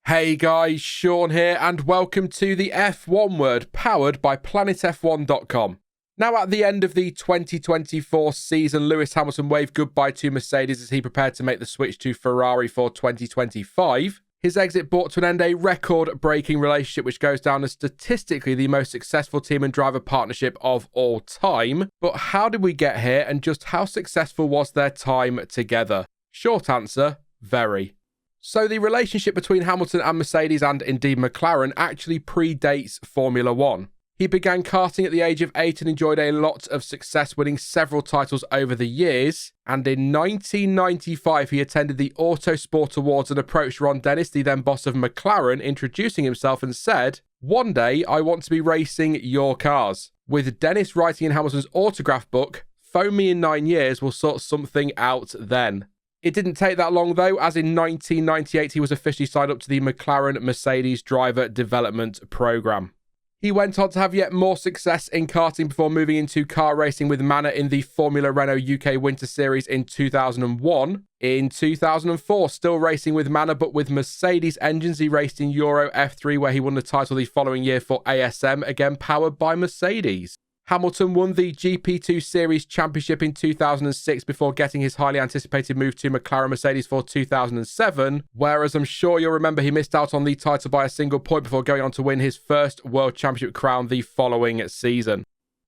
Hey guys, Sean here and welcome to the F1 Word powered by planetf1.com. Now at the end of the 2024 season, Lewis Hamilton waved goodbye to Mercedes as he prepared to make the switch to Ferrari for 2025. His exit brought to an end a record-breaking relationship which goes down as statistically the most successful team and driver partnership of all time. But how did we get here and just how successful was their time together? Short answer, very. So the relationship between Hamilton and Mercedes, and indeed McLaren, actually predates Formula One. He began karting at the age of 8 and enjoyed a lot of success, winning several titles over the years. And in 1995, he attended the Autosport Awards and approached Ron Dennis, the then boss of McLaren, introducing himself and said, "One day I want to be racing your cars." With Dennis writing in Hamilton's autograph book, "Phone me in 9 years, we'll sort something out then." It didn't take that long though, as in 1998 he was officially signed up to the McLaren Mercedes Driver Development Programme. He went on to have yet more success in karting before moving into car racing with Manor in the Formula Renault UK Winter Series in 2001. In 2004, still racing with Manor but with Mercedes engines, he raced in Euro F3 where he won the title the following year for ASM, again powered by Mercedes. Hamilton won the GP2 Series Championship in 2006 before getting his highly anticipated move to McLaren Mercedes for 2007, whereas I'm sure you'll remember he missed out on the title by a single point before going on to win his first World Championship crown the following season.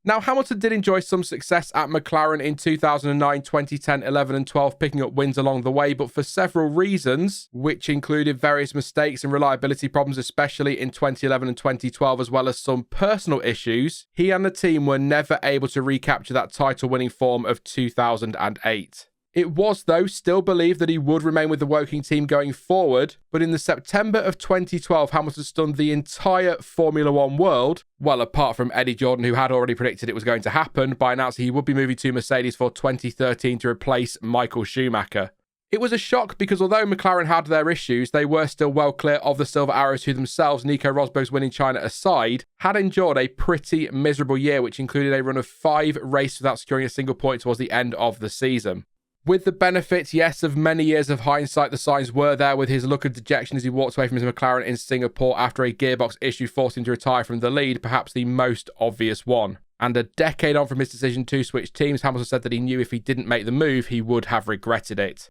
Now, Hamilton did enjoy some success at McLaren in 2009, 2010, 11 and 12, picking up wins along the way, but for several reasons, which included various mistakes and reliability problems, especially in 2011 and 2012, as well as some personal issues, he and the team were never able to recapture that title-winning form of 2008. It was, though, still believed that he would remain with the Woking team going forward, but in the September of 2012, Hamilton stunned the entire Formula One world, well, apart from Eddie Jordan, who had already predicted it was going to happen, by announcing he would be moving to Mercedes for 2013 to replace Michael Schumacher. It was a shock because although McLaren had their issues, they were still well clear of the Silver Arrows, who themselves, Nico Rosberg's win in China aside, had endured a pretty miserable year, which included a run of 5 races without securing a single point towards the end of the season. With the benefit, yes, of many years of hindsight, the signs were there with his look of dejection as he walked away from his McLaren in Singapore after a gearbox issue forced him to retire from the lead, perhaps the most obvious one. And a decade on from his decision to switch teams, Hamilton said that he knew if he didn't make the move, he would have regretted it.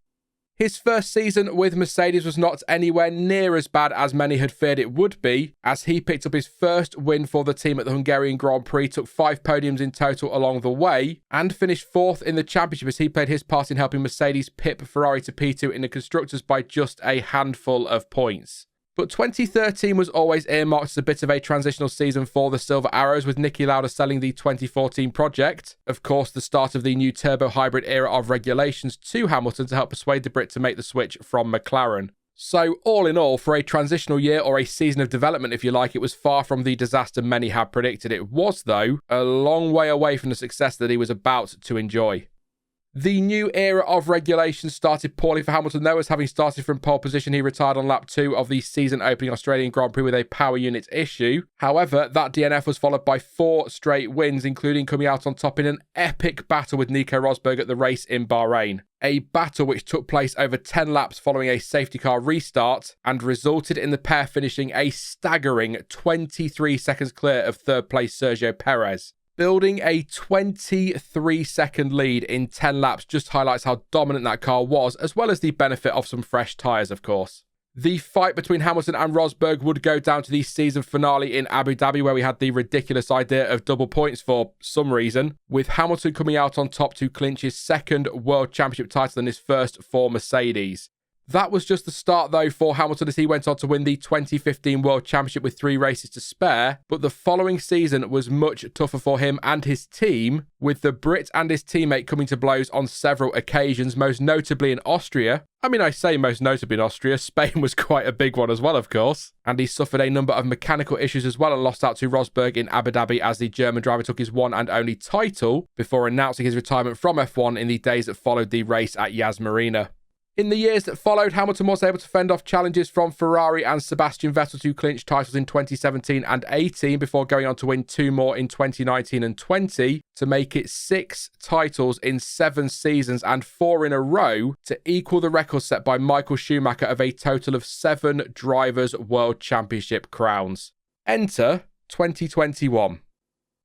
His first season with Mercedes was not anywhere near as bad as many had feared it would be, as he picked up his first win for the team at the Hungarian Grand Prix, took 5 podiums in total along the way, and finished 4th in the championship as he played his part in helping Mercedes pip Ferrari to P2 in the Constructors by just a handful of points. But 2013 was always earmarked as a bit of a transitional season for the Silver Arrows, with Niki Lauda selling the 2014 project, of course the start of the new turbo hybrid era of regulations, to Hamilton to help persuade the Brit to make the switch from McLaren. So all in all, for a transitional year or a season of development if you like, it was far from the disaster many had predicted. It was, though, a long way away from the success that he was about to enjoy. The new era of regulations started poorly for Hamilton, though, as having started from pole position, he retired on lap 2 of the season-opening Australian Grand Prix with a power unit issue. However, that DNF was followed by 4 straight wins, including coming out on top in an epic battle with Nico Rosberg at the race in Bahrain. A battle which took place over 10 laps following a safety car restart and resulted in the pair finishing a staggering 23 seconds clear of third-place Sergio Perez. Building a 23-second lead in 10 laps just highlights how dominant that car was, as well as the benefit of some fresh tyres, of course. The fight between Hamilton and Rosberg would go down to the season finale in Abu Dhabi, where we had the ridiculous idea of double points for some reason, with Hamilton coming out on top to clinch his 2nd World Championship title and his first for Mercedes. That was just the start, though, for Hamilton as he went on to win the 2015 World Championship with 3 races to spare, but the following season was much tougher for him and his team, with the Brit and his teammate coming to blows on several occasions, most notably in Austria. I say most notably in Austria, Spain was quite a big one as well, of course, and he suffered a number of mechanical issues as well and lost out to Rosberg in Abu Dhabi as the German driver took his one and only title before announcing his retirement from F1 in the days that followed the race at Yas Marina. In the years that followed, Hamilton was able to fend off challenges from Ferrari and Sebastian Vettel to clinch titles in 2017 and 18 before going on to win 2 more in 2019 and 20 to make it 6 titles in 7 seasons and 4 in a row to equal the record set by Michael Schumacher of a total of 7 Drivers' World Championship crowns. Enter 2021.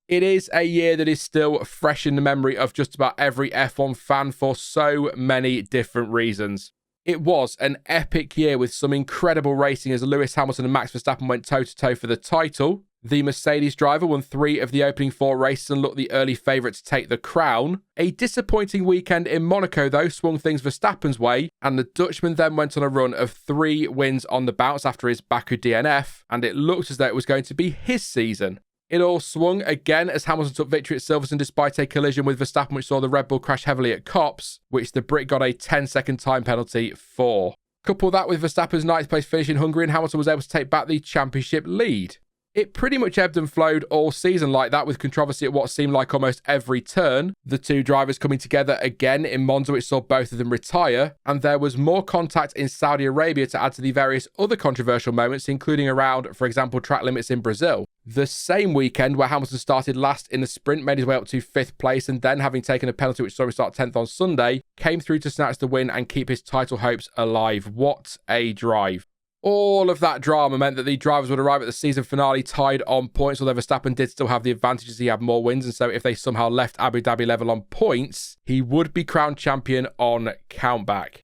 It is a year that is still fresh in the memory of just about every F1 fan for so many different reasons. It was an epic year with some incredible racing as Lewis Hamilton and Max Verstappen went toe-to-toe for the title. The Mercedes driver won 3 of the opening 4 races and looked the early favourite to take the crown. A disappointing weekend in Monaco, though, swung things Verstappen's way, and the Dutchman then went on a run of 3 wins on the bounce after his Baku DNF, and it looked as though it was going to be his season. It all swung again as Hamilton took victory at Silverstone despite a collision with Verstappen which saw the Red Bull crash heavily at Copse, which the Brit got a 10-second time penalty for. Couple that with Verstappen's 9th place finish in Hungary and Hamilton was able to take back the championship lead. It pretty much ebbed and flowed all season like that, with controversy at what seemed like almost every turn. The 2 drivers coming together again in Monza, which saw both of them retire, and there was more contact in Saudi Arabia to add to the various other controversial moments, including around, for example, track limits in Brazil. The same weekend where Hamilton started last in the sprint, made his way up to 5th place, and then having taken a penalty which saw him start 10th on Sunday, came through to snatch the win and keep his title hopes alive. What a drive. All of that drama meant that the drivers would arrive at the season finale tied on points, although Verstappen did still have the advantage as he had more wins, and so if they somehow left Abu Dhabi level on points, he would be crowned champion on countback.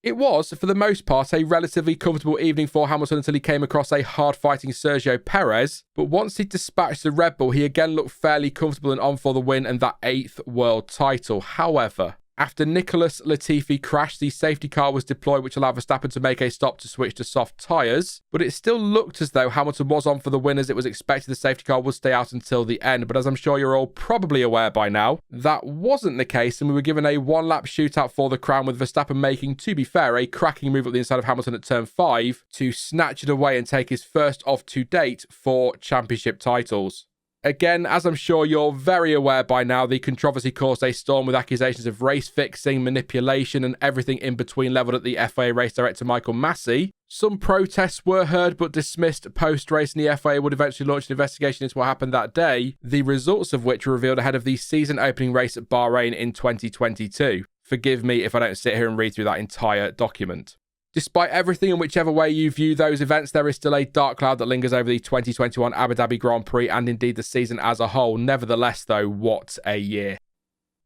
It was, for the most part, a relatively comfortable evening for Hamilton until he came across a hard-fighting Sergio Perez, but once he dispatched the Red Bull, he again looked fairly comfortable and on for the win and that 8th world title. However, after Nicholas Latifi crashed, the safety car was deployed, which allowed Verstappen to make a stop to switch to soft tyres. But it still looked as though Hamilton was on for the win, as it was expected the safety car would stay out until the end. But as I'm sure you're all probably aware by now, that wasn't the case, and we were given a 1-lap shootout for the crown, with Verstappen making, to be fair, a cracking move up the inside of Hamilton at turn 5 to snatch it away and take his first of to date 4 championship titles. Again, as I'm sure you're very aware by now, the controversy caused a storm with accusations of race fixing, manipulation, and everything in between levelled at the FIA race director Michael Massey. Some protests were heard but dismissed post-race, and the FIA would eventually launch an investigation into what happened that day, the results of which were revealed ahead of the season opening race at Bahrain in 2022. Forgive me if I don't sit here and read through that entire document. Despite everything and whichever way you view those events, there is still a dark cloud that lingers over the 2021 Abu Dhabi Grand Prix and indeed the season as a whole. Nevertheless, though, what a year.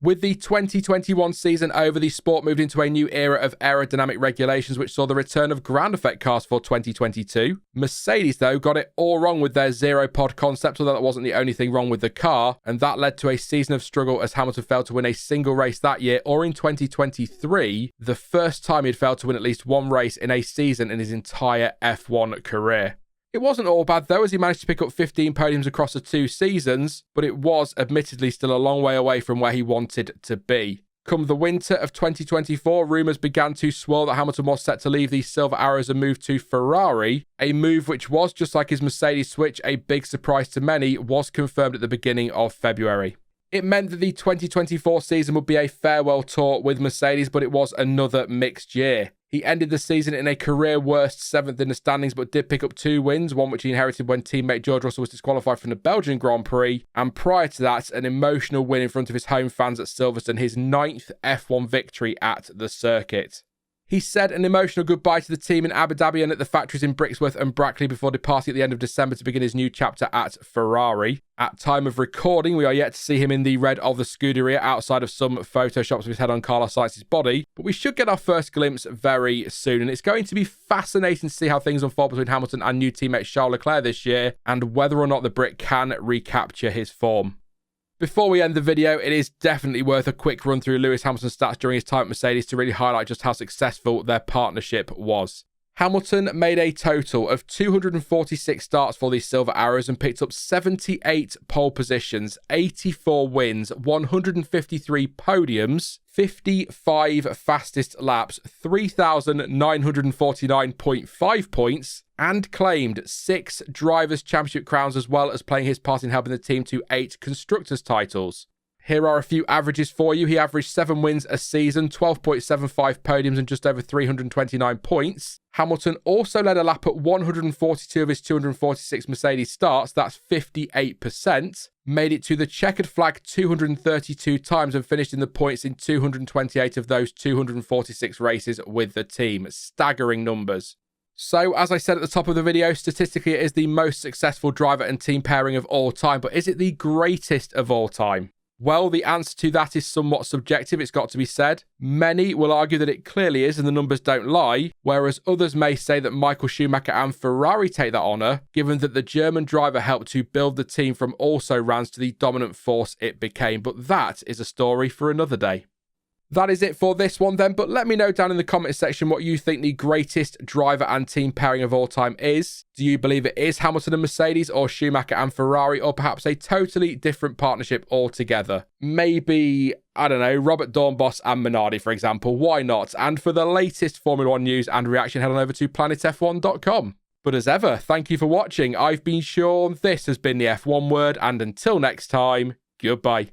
With the 2021 season over, the sport moved into a new era of aerodynamic regulations, which saw the return of ground effect cars for 2022. Mercedes, though, got it all wrong with their zero-pod concept, although that wasn't the only thing wrong with the car, and that led to a season of struggle as Hamilton failed to win a single race that year, or in 2023, the first time he'd failed to win at least one race in a season in his entire F1 career. It wasn't all bad, though, as he managed to pick up 15 podiums across the 2 seasons, but it was admittedly still a long way away from where he wanted to be. Come the winter of 2024, rumours began to swirl that Hamilton was set to leave the Silver Arrows and move to Ferrari, a move which was, just like his Mercedes switch, a big surprise to many, was confirmed at the beginning of February. It meant that the 2024 season would be a farewell tour with Mercedes, but it was another mixed year. He ended the season in a career worst 7th in the standings, but did pick up 2 wins, one which he inherited when teammate George Russell was disqualified from the Belgian Grand Prix, and prior to that, an emotional win in front of his home fans at Silverstone, his 9th F1 victory at the circuit. He said an emotional goodbye to the team in Abu Dhabi and at the factories in Brixworth and Brackley before departing at the end of December to begin his new chapter at Ferrari. At time of recording, we are yet to see him in the red of the Scuderia outside of some photoshops of his head on Carlos Sainz's body, but we should get our first glimpse very soon, and it's going to be fascinating to see how things unfold between Hamilton and new teammate Charles Leclerc this year, and whether or not the Brit can recapture his form. Before we end the video, it is definitely worth a quick run through Lewis Hamilton's stats during his time at Mercedes to really highlight just how successful their partnership was. Hamilton made a total of 246 starts for the Silver Arrows and picked up 78 pole positions, 84 wins, 153 podiums, 55 fastest laps, 3,949.5 points, and claimed 6 Drivers' Championship crowns, as well as playing his part in helping the team to 8 Constructors' titles. Here are a few averages for you. He averaged 7 wins a season, 12.75 podiums and just over 329 points. Hamilton also led a lap at 142 of his 246 Mercedes starts, that's 58%. Made it to the checkered flag 232 times and finished in the points in 228 of those 246 races with the team. Staggering numbers. So, as I said at the top of the video, statistically it is the most successful driver and team pairing of all time, but is it the greatest of all time? Well, the answer to that is somewhat subjective, it's got to be said. Many will argue that it clearly is and the numbers don't lie, whereas others may say that Michael Schumacher and Ferrari take that honour, given that the German driver helped to build the team from also-rans to the dominant force it became. But that is a story for another day. That is it for this one then, but let me know down in the comment section what you think the greatest driver and team pairing of all time is. Do you believe it is Hamilton and Mercedes, or Schumacher and Ferrari, or perhaps a totally different partnership altogether? Maybe, I don't know, Robert Dornbos and Minardi, for example. Why not? And for the latest Formula One news and reaction, head on over to planetf1.com. But as ever, thank you for watching. I've been Sean, this has been the F1 Word, and until next time, goodbye.